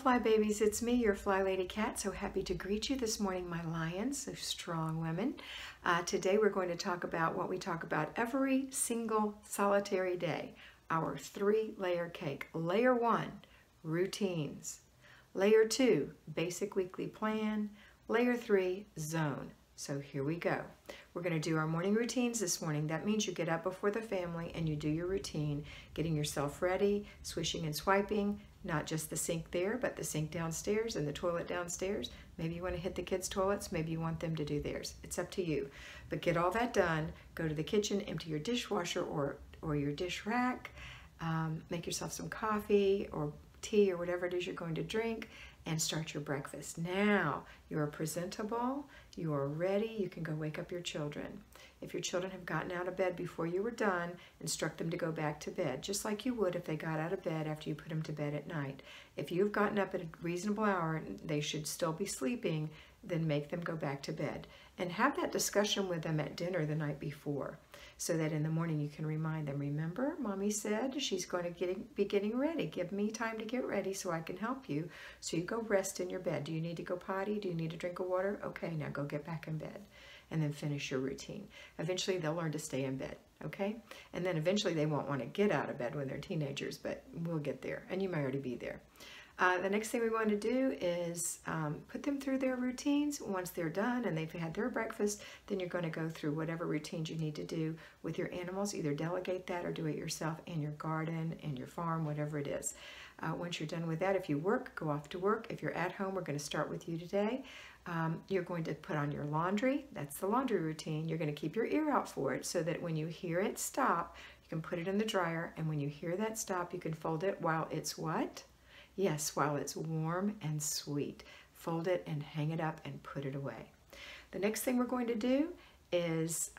Fly Babies, it's me, your FlyLady Kat. So happy to greet you this morning, my lions of strong women. Today we're going to talk about what we talk about every single solitary day, our 3-layer cake. Layer 1, routines. Layer 2, basic weekly plan. Layer 3, zone. So here we go. We're going to do our morning routines this morning. That means you get up before the family and you do your routine, getting yourself ready, swishing and swiping, not just the sink there, but the sink downstairs and the toilet downstairs. Maybe you want to hit the kids' toilets, maybe you want them to do theirs. It's up to you. But get all that done, go to the kitchen, empty your dishwasher or your dish rack, make yourself some coffee or tea or whatever it is you're going to drink, and start your breakfast. Now you are presentable, you are ready, you can go wake up your children. If your children have gotten out of bed before you were done, instruct them to go back to bed, just like you would if they got out of bed after you put them to bed at night. If you've gotten up at a reasonable hour and they should still be sleeping, then make them go back to bed. And have that discussion with them at dinner the night before, so that in the morning you can remind them, remember, Mommy said she's going to be getting ready. Give me time to get ready so I can help you. So you go rest in your bed. Do you need to go potty? Do you need a drink of water? Okay, now go get back in bed. And then finish your routine. Eventually they'll learn to stay in bed, okay? And then eventually they won't want to get out of bed when they're teenagers, but we'll get there. And you might already be there. The next thing we want to do is put them through their routines. Once they're done and they've had their breakfast, then you're going to go through whatever routines you need to do with your animals. Either delegate that or do it yourself in your garden, in your farm, whatever it is. Once you're done with that, if you work, go off to work. If you're at home, we're going to start with you today. You're going to put on your laundry. That's the laundry routine. You're going to keep your ear out for it so that when you hear it stop, you can put it in the dryer. And when you hear that stop, you can fold it while it's what? Yes, while it's warm and sweet. Fold it and hang it up and put it away. The next thing we're going to do is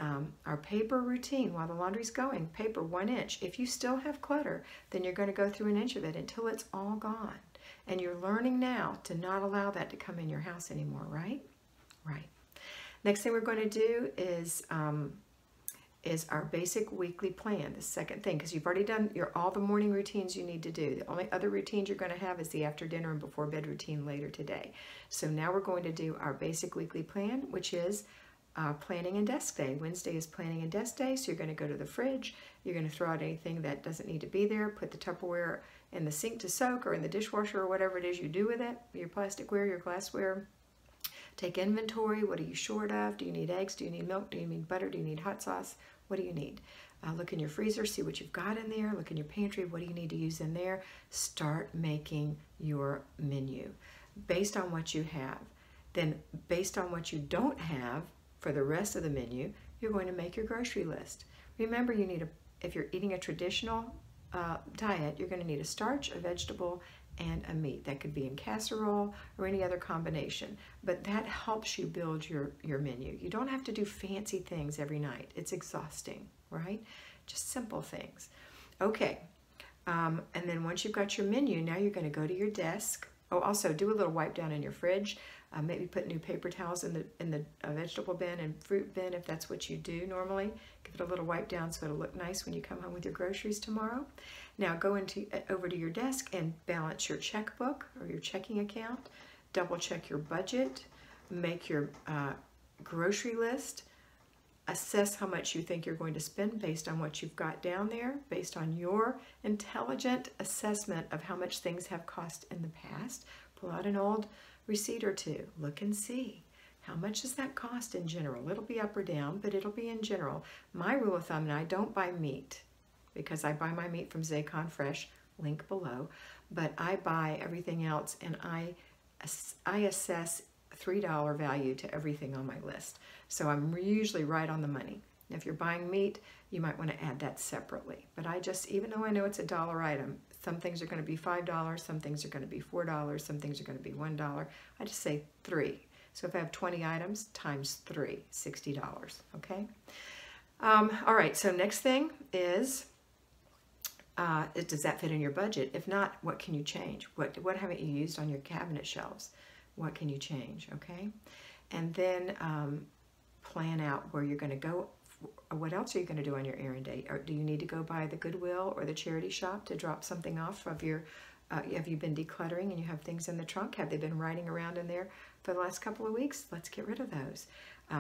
our paper routine while the laundry's going. Paper 1 inch. If you still have clutter, then you're going to go through 1 inch of it until it's all gone. And you're learning now to not allow that to come in your house anymore, right? Right. Next thing we're going to do is our basic weekly plan, the second thing, because you've already done all the morning routines you need to do. The only other routines you're going to have is the after dinner and before bed routine later today. So now we're going to do our basic weekly plan, which is planning and desk day. Wednesday is planning and desk day, so you're going to go to the fridge, you're going to throw out anything that doesn't need to be there, put the Tupperware in the sink to soak or in the dishwasher or whatever it is you do with it, your plasticware, your glassware. Take inventory. What are you short of? Do you need eggs? Do you need milk? Do you need butter? Do you need hot sauce? What do you need? Look in your freezer, see what you've got in there. Look in your pantry, what do you need to use in there? Start making your menu based on what you have. Then based on what you don't have for the rest of the menu, you're going to make your grocery list. Remember, you need if you're eating a traditional diet, you're going to need a starch, a vegetable, and a meat. That could be in casserole or any other combination, but that helps you build your menu. You don't have to do fancy things every night. It's exhausting, right? Just simple things. Okay, and then once you've got your menu, now you're going to go to your desk. Oh, also do a little wipe down in your fridge. Maybe put new paper towels in the vegetable bin and fruit bin if that's what you do normally. Give it a little wipe down so it'll look nice when you come home with your groceries tomorrow. Now go over to your desk and balance your checkbook or your checking account. Double check your budget. Make your grocery list. Assess how much you think you're going to spend based on what you've got down there, based on your intelligent assessment of how much things have cost in the past. Pull out an old receipt or two. Look and see. How much does that cost in general? It'll be up or down, but it'll be in general. My rule of thumb, and I don't buy meat because I buy my meat from Zaycon Fresh, link below, but I buy everything else and I assess $3 value to everything on my list. So I'm usually right on the money. If you're buying meat, you might want to add that separately. But even though I know it's a dollar item, some things are going to be $5, some things are going to be $4, some things are going to be $1. I just say 3. So if I have 20 items, times 3, $60, okay? All right, so next thing is, does that fit in your budget? If not, what can you change? What haven't you used on your cabinet shelves? What can you change, okay? And then plan out where you're going to go. What else are you going to do on your errand day? Or do you need to go by the Goodwill or the charity shop to drop something off of your Have you been decluttering and you have things in the trunk? Have they been riding around in there for the last couple of weeks? Let's get rid of those.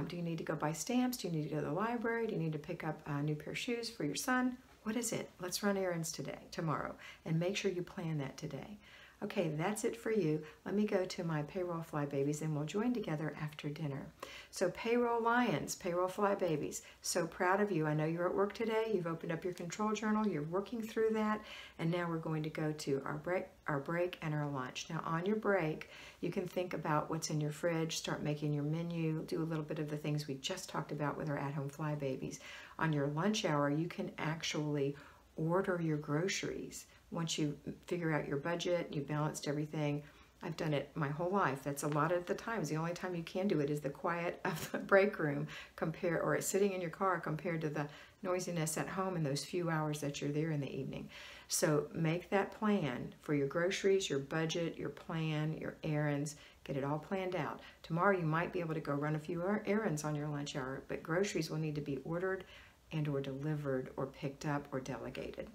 Do you need to go buy stamps? Do you need to go to the library? Do you need to pick up a new pair of shoes for your son? What is it? Let's run errands tomorrow, and make sure you plan that today. Okay, that's it for you. Let me go to my payroll fly babies and we'll join together after dinner. So payroll lions, payroll fly babies, so proud of you. I know you're at work today. You've opened up your control journal. You're working through that. And now we're going to go to our break and our lunch. Now on your break, you can think about what's in your fridge, start making your menu, do a little bit of the things we just talked about with our at-home fly babies. On your lunch hour, you can actually order your groceries. Once you figure out your budget, you balanced everything. I've done it my whole life. That's a lot of the times. The only time you can do it is the quiet of the break room or sitting in your car compared to the noisiness at home in those few hours that you're there in the evening. So make that plan for your groceries, your budget, your plan, your errands. Get it all planned out. Tomorrow you might be able to go run a few errands on your lunch hour, but groceries will need to be ordered and or delivered or picked up or delegated.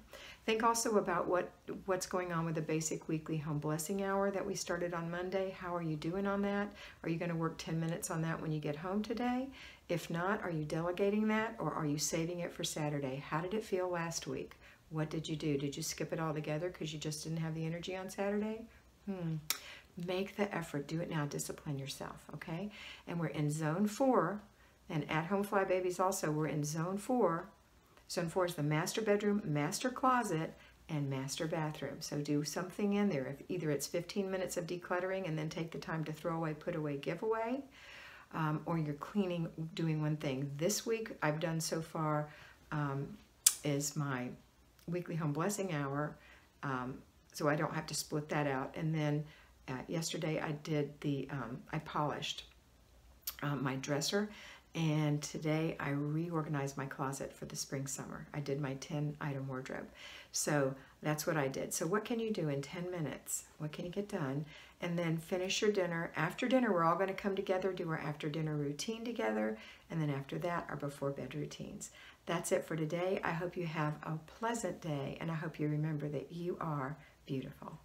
Think also about what's going on with the basic weekly home blessing hour that we started on Monday. How are you doing on that? Are you going to work 10 minutes on that when you get home today? If not, are you delegating that or are you saving it for Saturday? How did it feel last week? What did you do? Did you skip it all together because you just didn't have the energy on Saturday? Make the effort. Do it now. Discipline yourself, okay? And we're in zone 4. And at-home fly babies also, we're in zone 4. Zone 4 is the master bedroom, master closet, and master bathroom. So do something in there. If either it's 15 minutes of decluttering and then take the time to throw away, put away, give away, or you're cleaning, doing one thing. This week I've done so far is my weekly home blessing hour, so I don't have to split that out. And then yesterday I did I polished my dresser. And today I reorganized my closet for the spring summer. I did my 10-item wardrobe. So that's what I did. So what can you do in 10 minutes? What can you get done? And then finish your dinner. After dinner, we're all going to come together, do our after dinner routine together. And then after that, our before bed routines. That's it for today. I hope you have a pleasant day. And I hope you remember that you are beautiful.